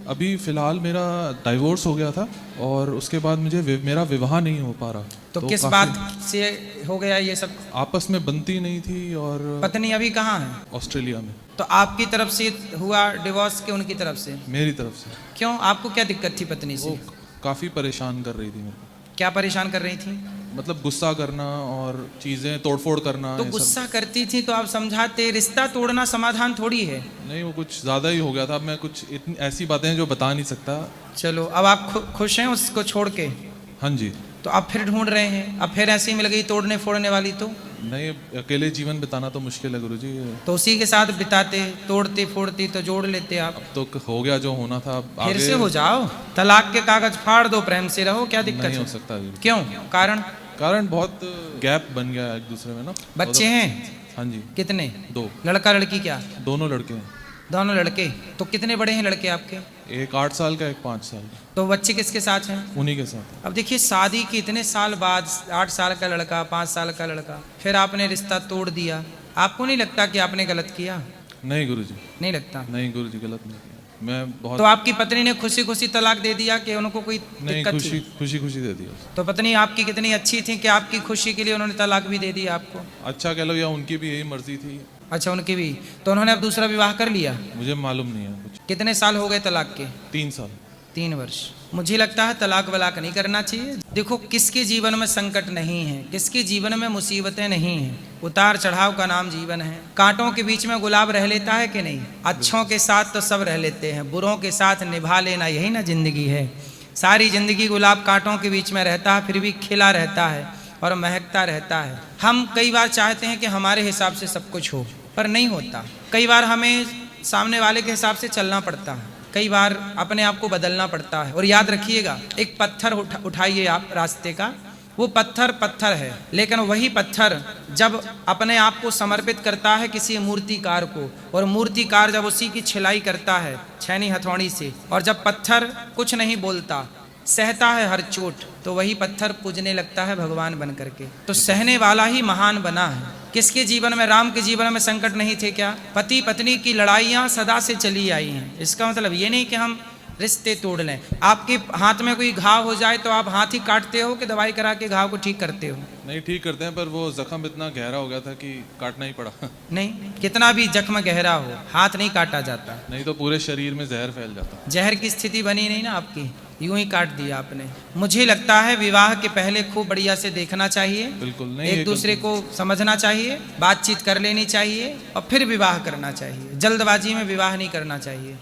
अभी फ़िलहाल मेरा डाइवोर्स हो गया था और उसके बाद मुझे मेरा विवाह नहीं हो पा रहा। तो किस काफ़ी बात से हो गया ये सब? आपस में बनती नहीं थी और पत्नी अभी कहाँ है? ऑस्ट्रेलिया में। तो आपकी तरफ से हुआ डिवोर्स के उनकी तरफ से? मेरी तरफ से। क्यों, आपको क्या दिक्कत थी पत्नी से? वो काफ़ी परेशान कर रही थी मेरे को। क्या परेशान कर रही थी? मतलब गुस्सा करना और चीज़ें तोड़फोड़ करना। तो ये सब। गुस्सा करती थी तो आप समझाते, रिश्ता तोड़ना समाधान थोड़ी है। नहीं, वो कुछ ज़्यादा ही हो गया था। अब मैं कुछ इतनी ऐसी बातें हैं जो बता नहीं सकता। चलो, अब आप खुश हैं उसको छोड़ के? हाँ जी। तो आप फिर ढूंढ रहे हैं, अब फिर ऐसे ही मिल गई तोड़ने फोड़ने वाली तो? नहीं, अकेले जीवन बिताना तो मुश्किल है गुरुजी। तो उसी के साथ बिताते, तोड़ती फोड़ती तो जोड़ लेते आप। तो हो गया जो होना था। अब फिर आगे से हो जाओ, तलाक के कागज फाड़ दो, प्रेम से रहो, क्या दिक्कत नहीं है? हो सकता गुरुजी। क्यों? कारण बहुत गैप बन गया है एक दूसरे में ना। बच्चे हैं? हाँ जी। कितने? 2। लड़का लड़की क्या? दोनों लड़के हैं। दोनों लड़के? तो कितने बड़े हैं लड़के आपके? एक 8 साल का, एक 5 साल का। तो बच्चे किसके साथ हैं? उन्हीं के साथ। अब देखिए, शादी के इतने साल बाद 8 साल का लड़का, 5 साल का लड़का, फिर आपने रिश्ता तोड़ दिया। आपको नहीं लगता कि आपने गलत किया? नहीं गुरुजी। नहीं लगता? नहीं गुरुजी, गलत नहीं किया मैं। बहुत तो आपकी पत्नी ने खुशी खुशी तलाक दे दिया कि उनको कोई नहीं, दिक्कत खुशी थी? खुशी खुशी दे दिया। तो पत्नी आपकी कितनी अच्छी थी कि आपकी खुशी के लिए उन्होंने तलाक भी दे दिया आपको? अच्छा कह लो, या उनकी भी यही मर्जी थी। अच्छा, उनकी भी। तो उन्होंने अब दूसरा विवाह कर लिया? मुझे मालूम नहीं है कुछ। कितने साल हो गए तलाक के? 3 साल। 3 वर्ष। मुझे लगता है तलाक वलाक नहीं करना चाहिए। देखो, किसके जीवन में संकट नहीं है, किसके जीवन में मुसीबतें नहीं हैं। उतार चढ़ाव का नाम जीवन है। कांटों के बीच में गुलाब रह लेता है कि नहीं? अच्छों के साथ तो सब रह लेते हैं, बुरों के साथ निभा लेना, यही ना जिंदगी है। सारी जिंदगी गुलाब कांटों के बीच में रहता है, फिर भी खिला रहता है और महकता रहता है। हम कई बार चाहते हैं कि हमारे हिसाब से सब कुछ हो, पर नहीं होता। कई बार हमें सामने वाले के हिसाब से चलना पड़ता है, कई बार अपने आप को बदलना पड़ता है। और याद रखिएगा, एक पत्थर उठाइए आप रास्ते का, वो पत्थर है, लेकिन वही पत्थर जब अपने आप को समर्पित करता है किसी मूर्तिकार को, और मूर्तिकार जब उसी की छिलाई करता है छैनी हथौड़ी से, और जब पत्थर कुछ नहीं बोलता, सहता है हर चोट, तो वही पत्थर पूजने लगता है भगवान बन करके। तो सहने वाला ही महान बना है। किसके जीवन में, राम के जीवन में संकट नहीं थे क्या? पति पत्नी की लड़ाइयाँ सदा से चली आई हैं। इसका मतलब ये नहीं कि हम रिश्ते तोड़ लें। आपके हाथ में कोई घाव हो जाए तो आप हाथ ही काटते हो कि दवाई करा के घाव को ठीक करते हो? नहीं, ठीक करते हैं, पर वो जख्म इतना गहरा हो गया था कि काटना ही पड़ा। नहीं, कितना भी जख्म गहरा हो, हाथ नहीं काटा जाता। नहीं तो पूरे शरीर में जहर फैल जाता। जहर की स्थिति बनी नहीं ना आपकी, यूं ही काट दिया आपने। मुझे लगता है विवाह के पहले खूब बढ़िया से देखना चाहिए, बिल्कुल नहीं, एक दूसरे को समझना चाहिए, बातचीत कर लेनी चाहिए और फिर विवाह करना चाहिए। जल्दबाजी में विवाह नहीं करना चाहिए।